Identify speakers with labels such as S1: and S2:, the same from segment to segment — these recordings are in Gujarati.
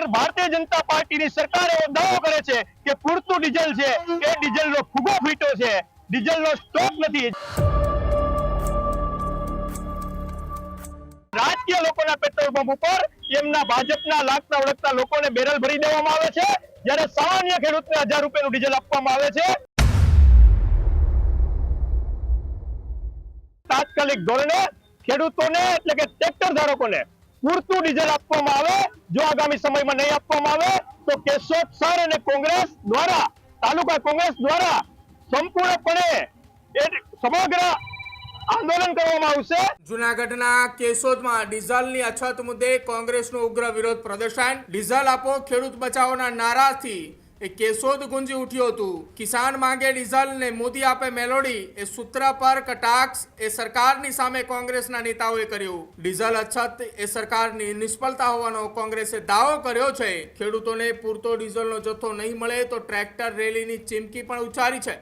S1: ભારતીય જનતા પાર્ટીની સરકાર એવો દાવો કરે છે કે પૂરતું ડીઝલ છે, એ ડીઝલનો ફૂગો ફૂટ્યો છે, ડીઝલનો સ્ટોક નથી। રાજકીય લોકોના પેટ્રોલ પંપ ઉપર એમના ભાજપના લાગતા ઓળખતા લોકોને બેરલ ભરી દેવામાં આવે છે, જ્યારે સામાન્ય ખેડૂતને 1000 રૂપિયાનું ડીઝલ આપવામાં આવે છે। તાત્કાલિક ધોરણે ખેડૂતોને એટલે કે ટ્રેક્ટર ધારકોને પૂરતું ડીઝલ આપવામાં આવે। જો આગામી સમયમાં નહીં આપવામાં આવે તો કેશોદ શહેર અને કોંગ્રેસ દ્વારા, તાલુકા કોંગ્રેસ દ્વારા સંપૂર્ણપણે સમગ્ર આંદોલન કરવામાં આવશે।
S2: જૂનાગઢના કેશોદમાં ડીઝલની અછત મુદ્દે કોંગ્રેસનું ઉગ્ર વિરોધ પ્રદર્શન। ડીઝલ આપો ખેડૂત બચાવોના નારાથી કેશોદ ગુંજી ઉઠ્યું હતું। કિસાન માંગે ડીઝલ ને મોદી આપે મેલોડી એ સૂત્ર પર કટાક્ષ એ સરકારની સામે કોંગ્રેસના નેતાઓએ કર્યું। ડીઝલ અછત એ સરકારની નિષ્ફળતા હોવાનો કોંગ્રેસે દાવો કર્યો છે। ખેડૂતોને પૂરતો ડીઝલનો જથ્થો નહીં મળે તો ટ્રેક્ટર રેલીની ચીમકી પણ ઉચ્ચારી છે।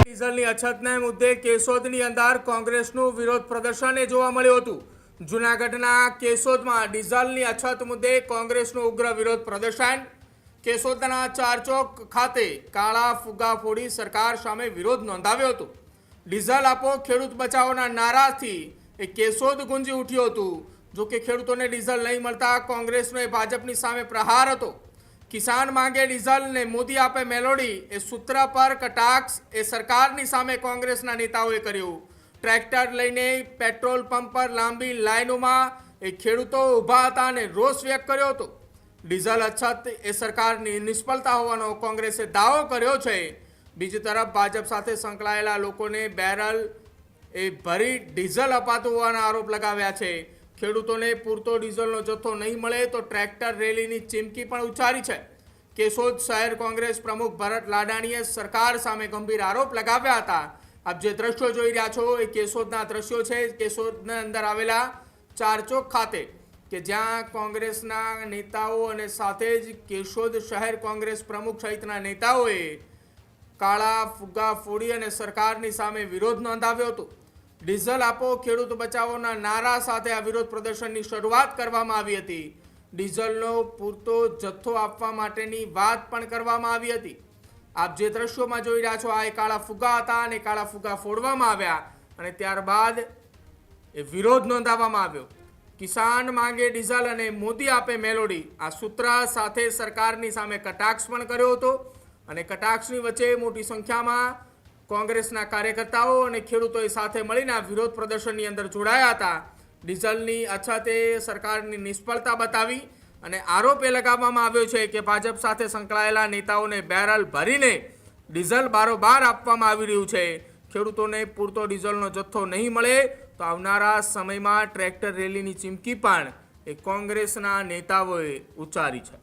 S2: ડીઝલની અછતને મુદ્દે કેશોદની અંદર કોંગ્રેસનું વિરોધ પ્રદર્શન જોવા મળ્યું હતું। જૂનાગઢના કેશોદમાં ડીઝલની અછત મુદ્દે કોંગ્રેસનું ઉગ્ર વિરોધ પ્રદર્શન। કેશોદના ચારચોક ખાતે કાળા ફુગ્ગા ફોડી સરકાર સામે વિરોધ નોંધાવ્યો હતો। ડીઝલ આપો ખેડૂત બચાવોના નારાથી કેશોદ ગુંજી ઉઠ્યું હતું। જો કે ખેડૂતોને ડીઝલ નહીં મળતા કોંગ્રેસનો ભાજપની સામે પ્રહાર હતો। કિસાન માંગે ડીઝલ ને મોદી આપે મેલોડી એ સૂત્ર પર કટાક્ષ એ સરકારની સામે કોંગ્રેસના નેતાઓએ કર્યું। ટ્રેક્ટર લઈને પેટ્રોલ પંપ પર લાંબી લાઈનોમાં ખેડૂતો ઊભા હતા અને રોષ વ્યક્ત કર્યો હતો। ડીઝલ અછત એ સરકારની નિષ્ફળતા હોવાનો કોંગ્રેસે દાવો કર્યો છે। બીજી તરફ ભાજપ સાથે સંકળાયેલા લોકોને બેરલ ભરી ડીઝલ અપાતું હોવાના આરોપ લગાવ્યા છે। ખેડૂતોને પૂરતો ડીઝલનો જથ્થો નહીં મળે તો ટ્રેક્ટર રેલીની ચીમકી પણ ઉચ્ચારી છે। કેશોદ શહેર કોંગ્રેસ પ્રમુખ ભરત લાડાણીએ સરકાર સામે ગંભીર આરોપ લગાવ્યા હતા। આપ જે દ્રશ્યો જોઈ રહ્યા છો એ કેશોદના દ્રશ્યો છે। કેશોદના અંદર આવેલા ચારચોક ખાતે કે જ્યાં કોંગ્રેસના નેતાઓ અને સાથે જ કેશોદ શહેર કોંગ્રેસ પ્રમુખ સહિતના નેતાઓએ કાળા ફુગ્ગા ફોડી અને સરકારની સામે વિરોધ નોંધાવ્યો હતો। ડીઝલ આપો ખેડૂત બચાવોના નારા સાથે આ વિરોધ પ્રદર્શનની શરૂઆત કરવામાં આવી હતી। ડીઝલનો પૂરતો જથ્થો આપવા માટેની વાત પણ કરવામાં આવી હતી। આપ જે દ્રશ્યોમાં જોઈ રહ્યા છો આ કાળા ફુગ્ગા હતા અને કાળા ફુગ્ગા ફોડવામાં આવ્યા અને ત્યારબાદ વિરોધ નોંધાવવામાં આવ્યો। કિસાન માંગે ડીઝલ અને મોદી આપે મેલોડી આ સૂત્ર સાથે સરકારની સામે કટાક્ષ પણ કર્યો હતો અને કટાક્ષની વચ્ચે મોટી સંખ્યામાં કોંગ્રેસના કાર્યકર્તાઓ અને ખેડૂતોએ સાથે મળીને વિરોધ પ્રદર્શનની અંદર જોડાયા હતા। ડીઝલની અછતે સરકારની નિષ્ફળતા બતાવી અને આરોપ એ લગાવવામાં આવ્યો છે કે ભાજપ સાથે સંકળાયેલા નેતાઓને બેરલ ભરીને ડીઝલ બારોબાર આપવામાં આવી રહ્યું છે। ખેડૂતોને પૂરતો ડીઝલનો જથ્થો નહીં મળે તો આવનારા સમયમાં ટ્રેક્ટર રેલીની ચીમકી પણ કોંગ્રેસના નેતાઓએ ઉચ્ચારી છે।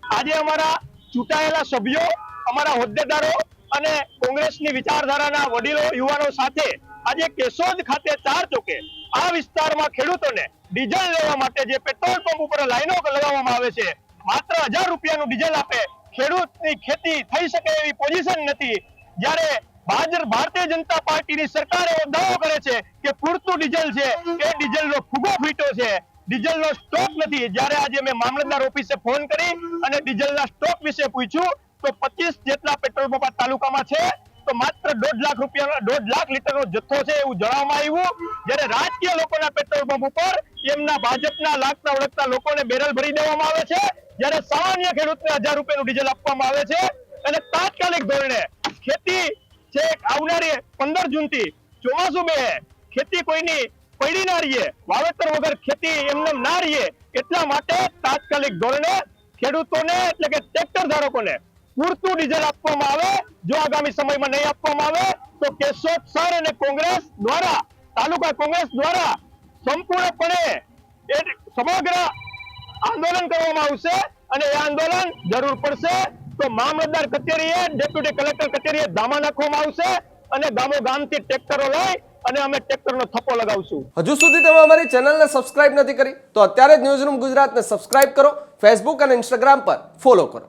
S1: આજે અમારા ચૂંટાયેલા સભ્યો, અમારા હોદ્દેદારો અને કોંગ્રેસની વિચારધારાના વડીલો યુવાનો સાથે આજે કેશોદ ખાતે ચાર ચોકે આ વિસ્તારમાં ખેડૂતોને ડીઝલ લેવા માટે જે પેટ્રોલ પંપ ઉપર લાઈનો લગાવવામાં આવે છે, માત્ર 1000 રૂપિયાનું ડીઝલ આપે ખેડૂતની ખેતી થઈ શકે એવી પોઝિશન નથી। જ્યારે ભારતીય જનતા પાર્ટીની સરકાર એવો દાવો કરે છે કે પૂરતું ડીઝલ છે, એ ડીઝલનો ફૂગો ફૂટ્યો છે, ડીઝલનો સ્ટોક નથી। જ્યારે આજે મેં મામલતદાર ઓફિસે ફોન કરી અને ડીઝલના સ્ટોક વિશે પૂછ્યું તો 25 જેટલા પેટ્રોલ પંપ તાલુકામાં છે તો માત્ર 1.5 લાખ રૂપિયા 1.5 લાખ લીટરનો જથ્થો છે એવું જણાવવામાં આવ્યું। જ્યારે રાજકીય લોકોના પેટ્રોલ પંપ ઉપર એમના ભાજપના લાગતા ઓળખતા લોકોને બેરલ ભરી દેવામાં આવે છે, જ્યારે સામાન્ય ખેડૂતને 1000 રૂપિયાનું ડીઝલ આપવામાં આવે છે। અને તાત્કાલિક ધોરણે ખેતી છે આવનારી 15 જૂનથી ચોમાસું બે ખેતી કોઈની પડી ના રહીએ, વાવેતર વગર ખેતી એમને ના રહીએ, એટલા માટે તાત્કાલિક ધોરણે ખેડૂતોને એટલે કે ટ્રેક્ટર ધારકોને પૂરતું ડીઝલ આપવામાં આવે। જો આગામી સમયમાં નહીં આપવામાં આવે તો કેશોદ શહેર અને કોંગ્રેસ દ્વારા, તાલુકા કોંગ્રેસ દ્વારા સંપૂર્ણપણે સમગ્ર આંદોલન કરવામાં આવશે અને એ આંદોલન જરૂર પડશે તો મામલતદાર કચેરીએ, ડેપ્યુટી કલેક્ટર કચેરીએ ધામા નાખવામાં આવશે અને ગામો ગામથી ટ્રેક્ટરો લઈ અને અમે ટ્રેક્ટરનો થપ્પો લગાવશું.
S3: હજુ સુધી તમે અમારી ચેનલને સબસ્ક્રાઇબ નથી કરી તો અત્યારે જ ન્યૂઝરૂમ ગુજરાતને સબસ્ક્રાઇબ કરો, ફેસબુક અને ઇન્સ્ટાગ્રામ પર ફોલો કરો.